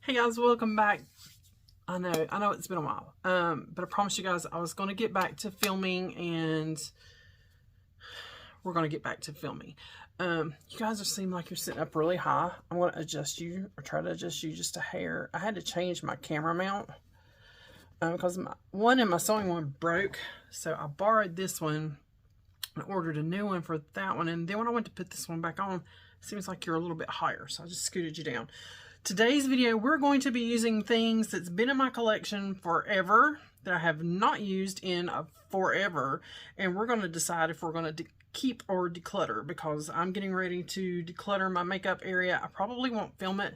Hey guys, welcome back. I know it's been a while. But I promised you guys I was going to get back to filming, and we're going to get back to filming. You guys seem like you're sitting up really high. I'm going to adjust you, or try to adjust you just a hair. I had to change my camera mount because my one in my sewing one broke, so I borrowed this one and ordered a new one for that one. And then when I went to put this one back on, it seems like you're a little bit higher, so I just scooted you down. Today's video, we're going to be using things that's been in my collection forever, that I have not used in forever, and we're going to decide if we're going to keep or declutter, because I'm getting ready to declutter my makeup area. I probably won't film it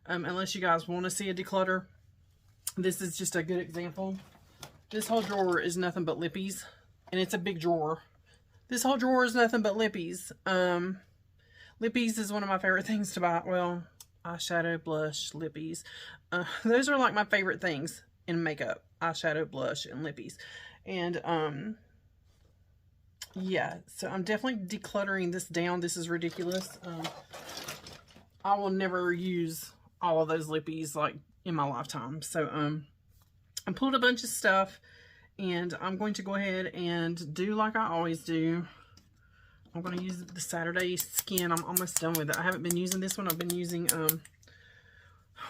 unless you guys want to see a declutter. This is just a good example. This whole drawer is nothing but lippies, and it's a big drawer. This whole drawer is nothing but lippies. Lippies is one of my favorite things to buy. Well, eyeshadow, blush, lippies. Those are like my favorite things in makeup. Eyeshadow, blush, and lippies. And, yeah. So I'm definitely decluttering this down. This is ridiculous. I will never use all of those lippies, like, in my lifetime. So, I pulled a bunch of stuff, and I'm going to go ahead and do like I always do. I'm going to use the Saturday Skin. I'm almost done with it. I haven't been using this one. I've been using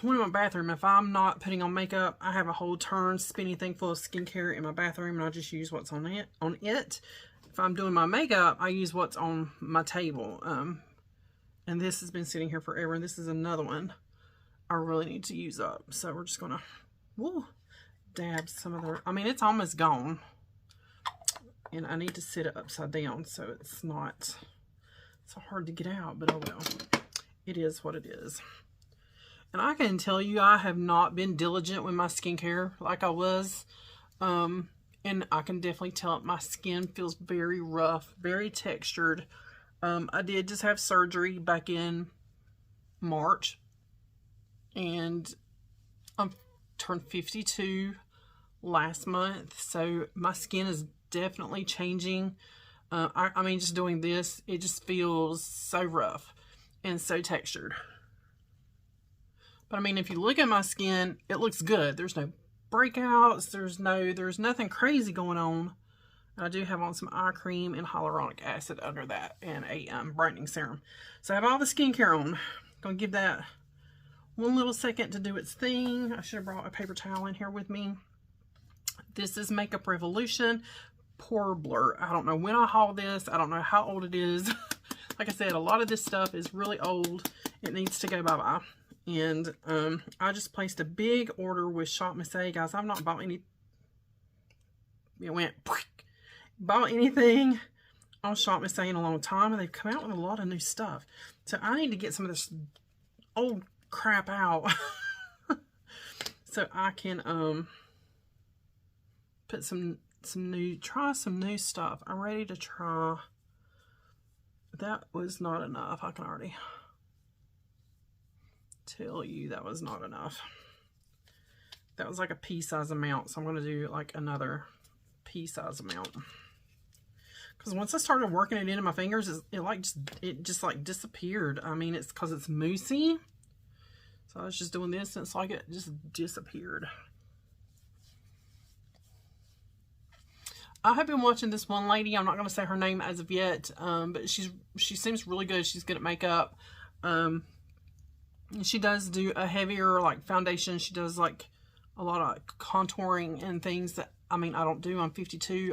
one in my bathroom. If I'm not putting on makeup, I have a whole spinny thing full of skincare in my bathroom, and I just use what's on it. If I'm doing my makeup, I use what's on my table. And this has been sitting here forever, and this is another one I really need to use up. So we're just going to dab some of the... I mean, it's almost gone. And I need to sit it upside down so it's not so hard to get out, but oh well. It is what it is. And I can tell you, I have not been diligent with my skincare like I was. And I can definitely tell my skin feels very rough, very textured. I did just have surgery back in March. And I turned 52 last month. So my skin is definitely changing. I mean, just doing this, it just feels so rough and so textured. But I mean, if you look at my skin, it looks good. There's no breakouts. There's nothing crazy going on. And I do have on some eye cream and hyaluronic acid under that, and a brightening serum. So I have all the skincare on. I'm gonna give that one little second to do its thing. I should have brought a paper towel in here with me. This is Makeup Revolution Pore Blur. I don't know when I hauled this. I don't know how old it is. Like I said, a lot of this stuff is really old. It needs to go bye-bye. And I just placed a big order with Shop Miss A. Guys, I've not bought any... It went... Bought anything on Shop Miss A in a long time. And they've come out with a lot of new stuff. So I need to get some of this old crap out. So I can... put try some new stuff. I'm ready to try. That was not enough. I can already tell you that was not enough. That was like a pea size amount, so I'm going to do like another pea size amount. Because once I started working it into my fingers, it just like disappeared. I mean, it's because it's moussey. So I was just doing this, and it's like it just disappeared. I have been watching this one lady. I'm not going to say her name as of yet, but she seems really good. She's good at makeup. And she does do a heavier like foundation. She does like a lot of contouring and things that, I mean, I don't do. I'm 52.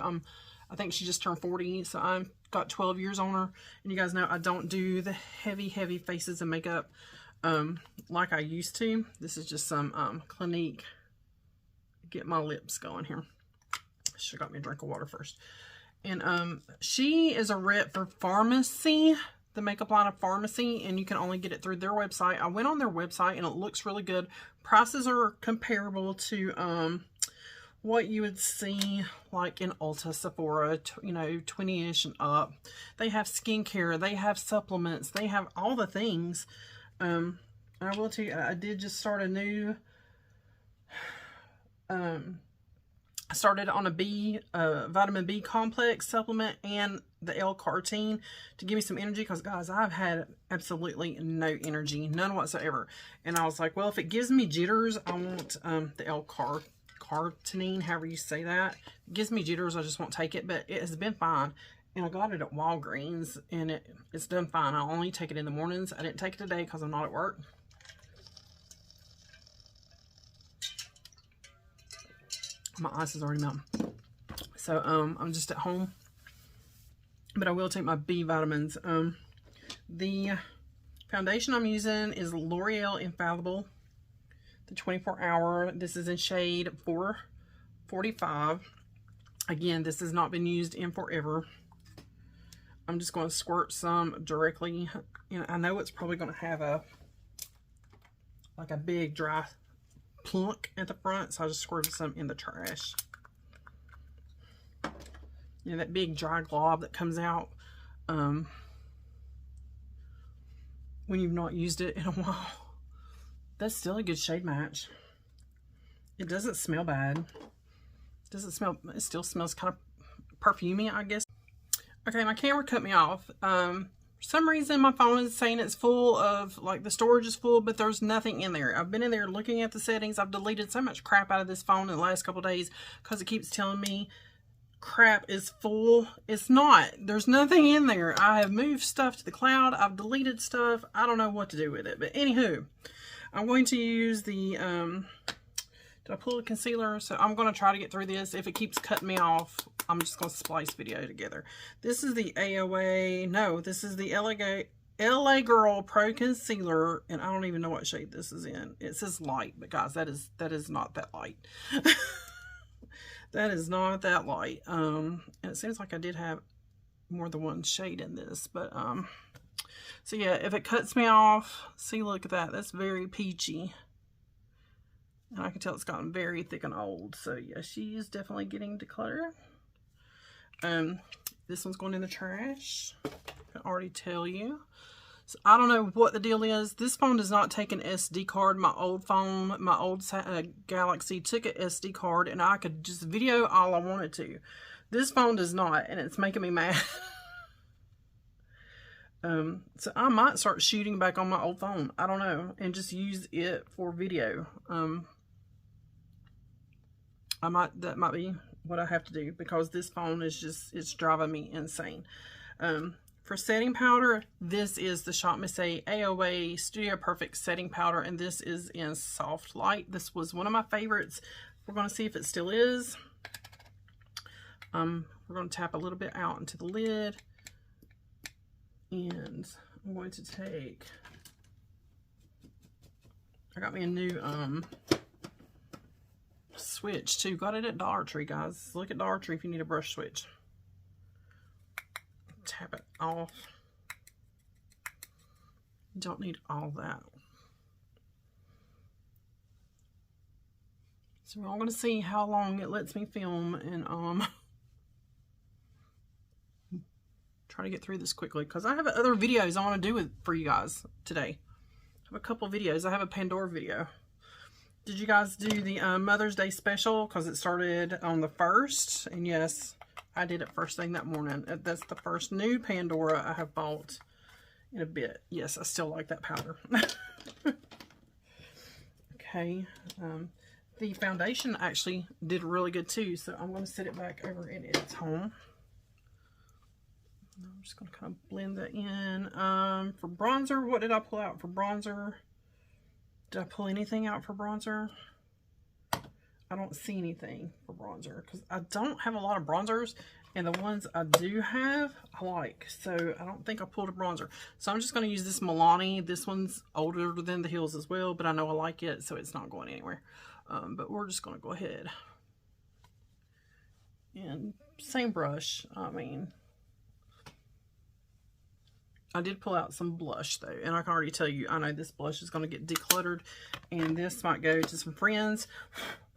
I think she just turned 40, so I've got 12 years on her. And you guys know I don't do the heavy faces and makeup like I used to. This is just some Clinique. Get my lips going here. Should have got me a drink of water first. And she is a rep for Pharmacy, the makeup line of Pharmacy, and you can only get it through their website. I went on their website, and it looks really good. Prices are comparable to what you would see like in Ulta, Sephora, you know, 20-ish and up. They have skincare, they have supplements, they have all the things. I will tell you, I did just start a new I started on a vitamin B complex supplement and the L-carnitine to give me some energy, because guys, I've had absolutely no energy, none whatsoever. And I was like, well, if it gives me jitters, I want the L-carnitine, however you say that. If it gives me jitters, I just won't take it, but it has been fine. And I got it at Walgreens, and it's done fine. I only take it in the mornings. I didn't take it today because I'm not at work. My ice is already melting. So, I'm just at home. But I will take my B vitamins. The foundation I'm using is L'Oreal Infallible. The 24-hour. This is in shade 445. Again, this has not been used in forever. I'm just going to squirt some directly. And I know it's probably going to have a big dry plunk at the front, so I just squirted some in the trash. You know, that big dry glob that comes out when you've not used it in a while. That's still a good shade match. It doesn't smell bad. It still smells kind of perfumey, I guess. Okay, my camera cut me off. For some reason, my phone is saying it's full of, like, the storage is full, but there's nothing in there. I've been in there looking at the settings. I've deleted so much crap out of this phone in the last couple days because it keeps telling me crap is full. It's not. There's nothing in there. I have moved stuff to the cloud. I've deleted stuff. I don't know what to do with it. But anywho, I'm going to use the, did I pull a concealer? So I'm going to try to get through this. If it keeps cutting me off, I'm just going to splice video together. This is the this is the LA Girl Pro Concealer, and I don't even know what shade this is in. It says light, but guys, that is not that light. That is not that light. And it seems like I did have more than one shade in this, but so yeah, if it cuts me off, see, look at that. That's very peachy. And I can tell it's gotten very thick and old. So yeah, she is definitely getting decluttered. This one's going in the trash. I can already tell you. So I don't know what the deal is. This phone does not take an SD card. My old phone, my old Galaxy took an SD card, and I could just video all I wanted to. This phone does not, and it's making me mad. So I might start shooting back on my old phone. I don't know, and just use it for video. That might be what I have to do, because this phone is just, it's driving me insane. For setting powder, this is the Shop Miss A AOA Studio Perfect setting powder, and this is in Soft Light. This was one of my favorites. We're going to see if it still is. We're going to tap a little bit out into the lid, and I'm going to take, I got me a new switch too. Got it at Dollar Tree, guys. Look at Dollar Tree if you need a brush switch. Tap it off. You don't need all that. So we're all going to see how long it lets me film, and try to get through this quickly, because I have other videos I want to do for you guys today. I have a couple videos. I have a Pandora video. Did you guys do the Mother's Day special? Because it started on the 1st, and yes, I did it first thing that morning. That's the first new Pandora I have bought in a bit. Yes, I still like that powder. Okay. The foundation actually did really good too, so I'm going to set it back over in its home. I'm just going to kind of blend that in. For bronzer, what did I pull out for bronzer? Did I pull anything out for bronzer? I don't see anything for bronzer, because I don't have a lot of bronzers, and the ones I do have, I like. So I don't think I pulled a bronzer. So I'm just going to use this Milani. This one's older than the Hills as well, but I know I like it, so it's not going anywhere. But we're just going to go ahead. And same brush. I mean, I did pull out some blush though, and I can already tell you, I know this blush is going to get decluttered, and this might go to some friends,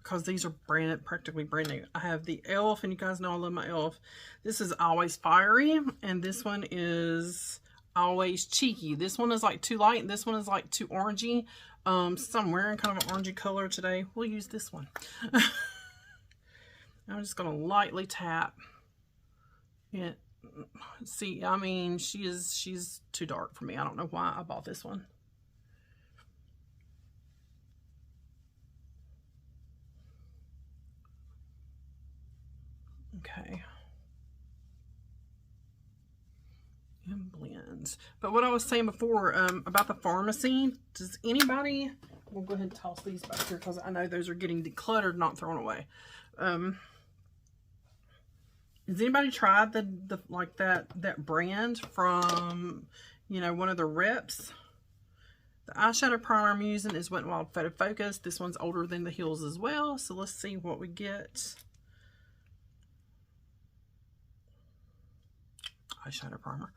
because these are practically brand new. I have the e.l.f., and you guys know I love my e.l.f. This is Always Fiery, and this one is Always Cheeky. This one is like too light, and this one is like too orangey. So I'm wearing kind of an orangey color today. We'll use this one. I'm just going to lightly tap it. See, I mean, she's too dark for me. I don't know why I bought this one. Okay. And blends. But what I was saying before about the pharmacy, does anybody, we'll go ahead and toss these back here because I know those are getting decluttered, not thrown away. Has anybody tried the like that brand from, you know, one of the reps? The eyeshadow primer I'm using is Wet n Wild Photo Focus. This one's older than the Hills as well. So let's see what we get. Eyeshadow primer.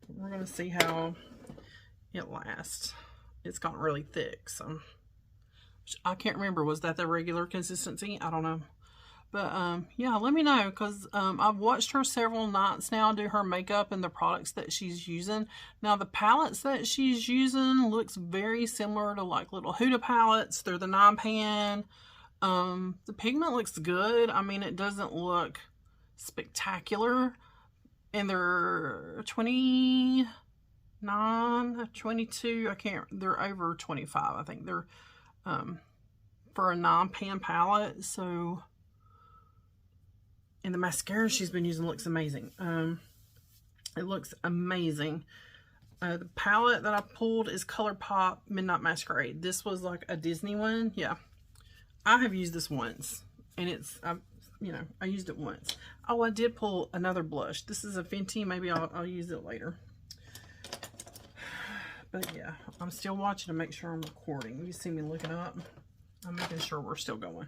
We're going to see how it lasts. It's gotten really thick, so I can't remember. Was that the regular consistency? I don't know. But yeah, let me know, because I've watched her several nights now do her makeup and the products that she's using. Now the palettes that she's using looks very similar to like little Huda palettes. They're the 9-pan. The pigment looks good. I mean, it doesn't look spectacular. And they're 29, 22, they're over 25, I think. They're for a 9-pan palette. So, and the mascara she's been using looks amazing. It looks amazing. The palette that I pulled is ColourPop Midnight Masquerade. This was like a Disney one. Yeah, I have used this once, and it's, you know, I used it once. Oh, I did pull another blush. This is a Fenty. Maybe I'll use it later. But yeah, I'm still watching to make sure I'm recording. You see me looking up. I'm making sure we're still going.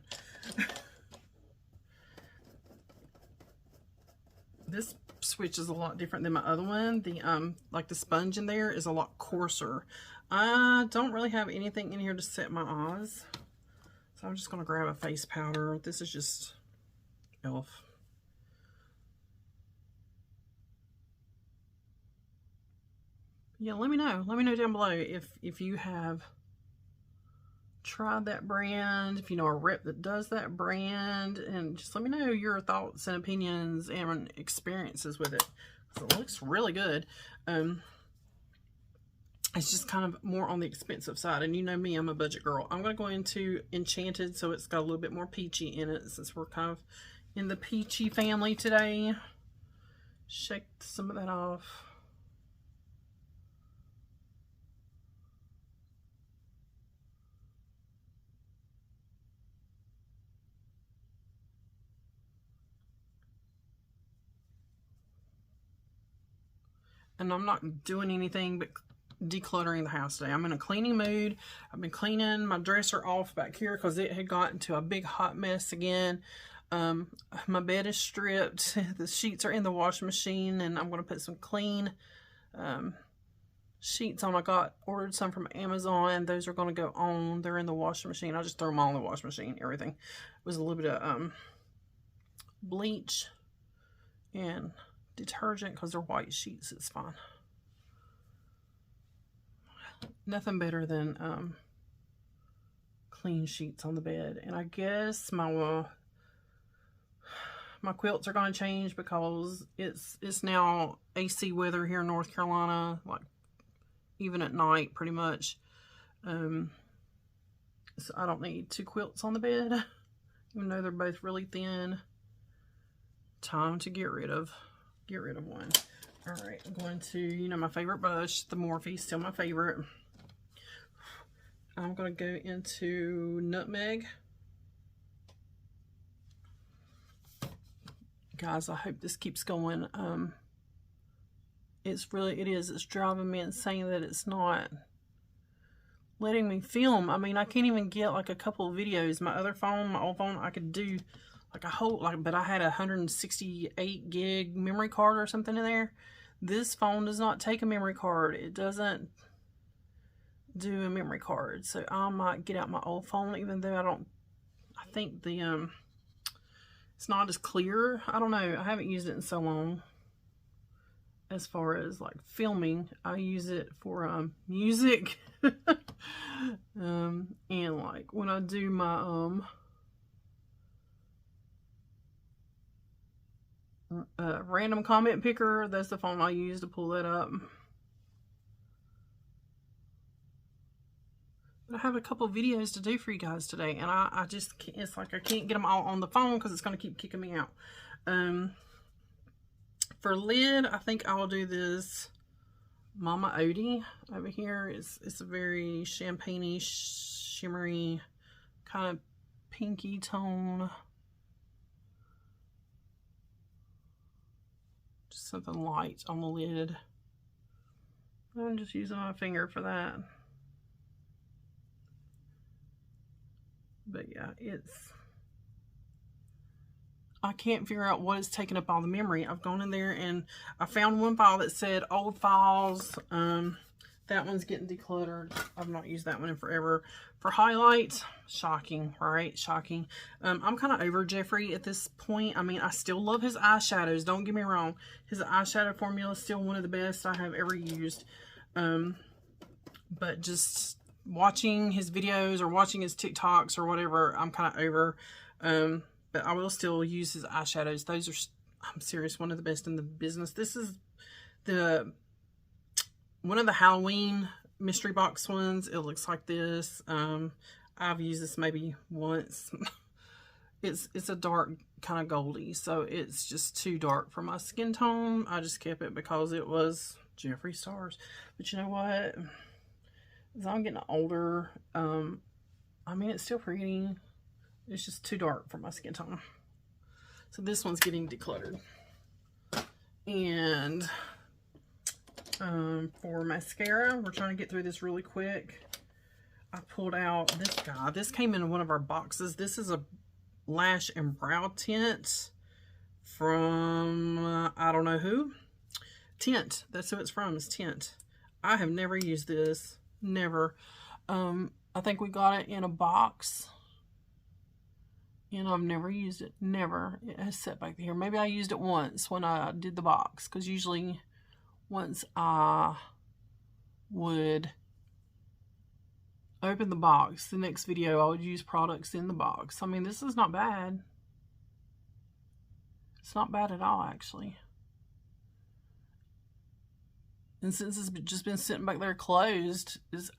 This switch is a lot different than my other one. The like the sponge in there is a lot coarser. I don't really have anything in here to set my eyes, so I'm just gonna grab a face powder. This is just e.l.f. Yeah, let me know. Let me know down below if you have tried that brand, if you know a rep that does that brand, and just let me know your thoughts and opinions and experiences with it. It looks really good. It's just kind of more on the expensive side, and you know me, I'm a budget girl. I'm going to go into Enchanted, so it's got a little bit more peachy in it, since we're kind of in the peachy family today. Shake some of that off. And I'm not doing anything but decluttering the house today. I'm in a cleaning mood. I've been cleaning my dresser off back here because it had gotten to a big hot mess again. My bed is stripped. The sheets are in the washing machine, and I'm going to put some clean sheets on. Ordered some from Amazon. Those are going to go on. They're in the washing machine. I'll just throw them all in the washing machine. Everything. It was a little bit of bleach and detergent because they're white sheets. It's fine. Nothing better than clean sheets on the bed. And I guess my quilts are going to change because it's now AC weather here in North Carolina, like even at night pretty much. So I don't need 2 quilts on the bed, even though they're both really thin. Time to get rid of one. All right, I'm going to, you know, my favorite brush, the Morphe, still my favorite. I'm going to go into Nutmeg. Guys, I hope this keeps going. It's driving me insane that it's not letting me film. I mean, I can't even get like a couple of videos. My other phone, my old phone, I could do like a whole, but I had a 168 gig memory card or something in there. This phone does not take a memory card. It doesn't do a memory card. So I might get out my old phone, even though I think the, it's not as clear. I don't know. I haven't used it in so long. As far as like filming, I use it for music. And like when I do my random comment picker. That's the phone I use to pull that up. But I have a couple videos to do for you guys today, and I just can't, it's like I can't get them all on the phone because it's going to keep kicking me out. For lid, I think I will do this Mama Odie over here. It's a very champagne-y, shimmery, kind of pinky tone. Just something light on the lid. I'm just using my finger for that. But yeah, I can't figure out what is taking up all the memory. I've gone in there and I found one file that said old files. That one's getting decluttered. I've not used that one in forever. For highlight, shocking, right? Shocking. I'm kind of over Jeffrey at this point. I mean, I still love his eyeshadows. Don't get me wrong. His eyeshadow formula is still one of the best I have ever used. But just watching his videos or watching his TikToks or whatever, I'm kind of over. But I will still use his eyeshadows. Those are, I'm serious, one of the best in the business. This is one of the Halloween mystery box ones. It looks like this. I've used this maybe once. It's a dark kind of goldy, so it's just too dark for my skin tone. I just kept it because it was Jeffree Stars. But you know what? As I'm getting older, I mean, it's still pretty. It's just too dark for my skin tone. So this one's getting decluttered. And for mascara, we're trying to get through this really quick. I pulled out this guy. This came in one of our boxes. This is a lash and brow tint from, I don't know who. Tint. That's who it's from, is Tint. I have never used this. Never. I think we got it in a box. And I've never used it. Never. It has sat back here. Maybe I used it once when I did the box. Because usually once I would open the box, the next video I would use products in the box. I mean, this is not bad. It's not bad at all, actually. And since it's just been sitting back there closed, it's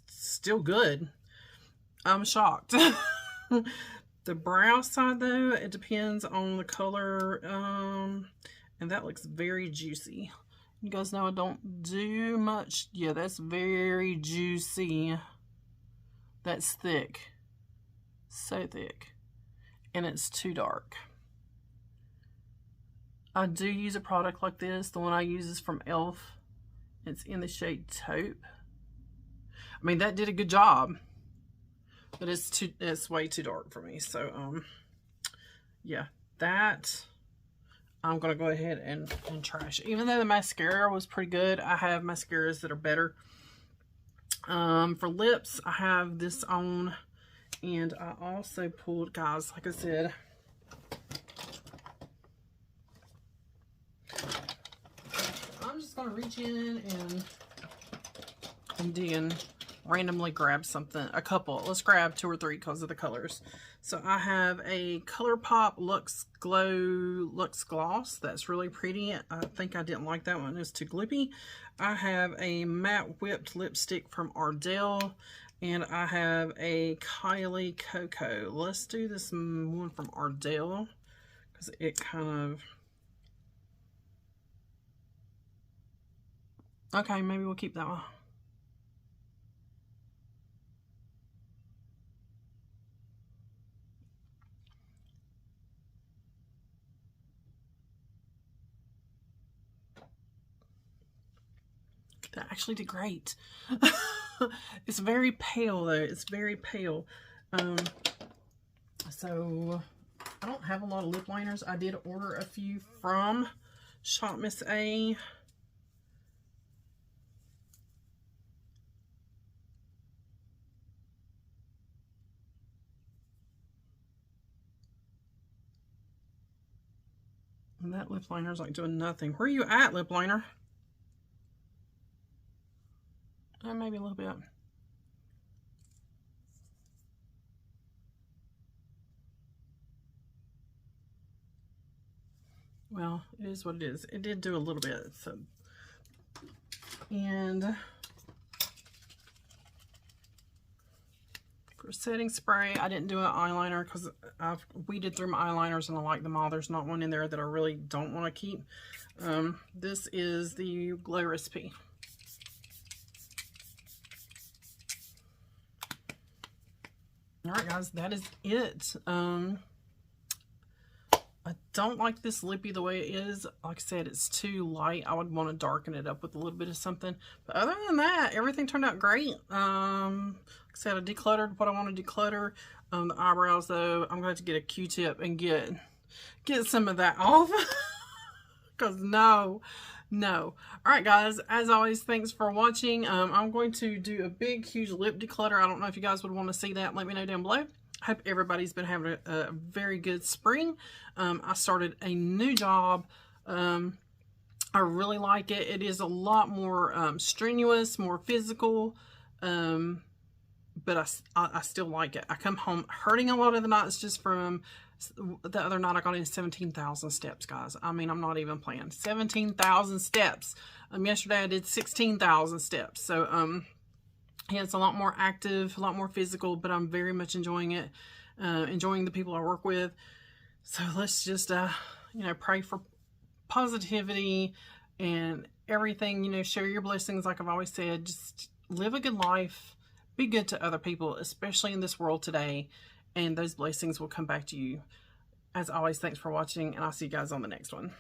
still good. I'm shocked. The brow side, though, it depends on the color. And that looks very juicy. You guys know I don't do much. Yeah, that's very juicy. That's thick. So thick. And it's too dark. I do use a product like this. The one I use is from e.l.f. It's in the shade Taupe. I mean, that did a good job. But it's way too dark for me. So, yeah. That, I'm going to go ahead and trash. Even though the mascara was pretty good, I have mascaras that are better. For lips, I have this on. And I also pulled, guys, like I said, I'm just going to reach in and dig in, randomly grab something, a couple. Let's grab 2 or 3 because of the colors. So I have a ColourPop Luxe Gloss. That's really pretty. I think I didn't like that one. It's too glippy. I have a matte whipped lipstick from Ardell. And I have a Kylie Cocoa. Let's do this one from Ardell, because it kind of... Okay, maybe we'll keep that one. That actually did great. It's very pale, though. It's very pale. So I don't have a lot of lip liners. I did order a few from Shop Miss A. And that lip liner is like doing nothing. Where are you at, lip liner? Maybe a little bit. well, it is what it is. It did do a little bit, so. And for setting spray, I didn't do an eyeliner because I've weeded through my eyeliners and I like them all. There's not one in there that I really don't want to keep. This is the Glow Recipe. Alright guys, that is it. I don't like this lippy the way it is. Like I said, it's too light. I would want to darken it up with a little bit of something. But other than that, everything turned out great. Like I said, I decluttered what I want to declutter. The eyebrows though, I'm going to have to get a Q-tip and get some of that off. Because no. Alright guys, as always, thanks for watching. I'm going to do a big, huge lip declutter. I don't know if you guys would want to see that. Let me know down below. Hope everybody's been having a very good spring. I started a new job. I really like it. It is a lot more strenuous, more physical, but I still like it. I come home hurting a lot of the nights just from the other night. I got in 17,000 steps, guys. I mean, I'm not even playing. 17,000 steps. Yesterday I did 16,000 steps. So, yeah, it's a lot more active, a lot more physical, but I'm very much enjoying it, enjoying the people I work with. So let's just, you know, pray for positivity and everything, you know, share your blessings. Like I've always said, just live a good life, be good to other people, especially in this world today, and those blessings will come back to you. As always, thanks for watching, and I'll see you guys on the next one.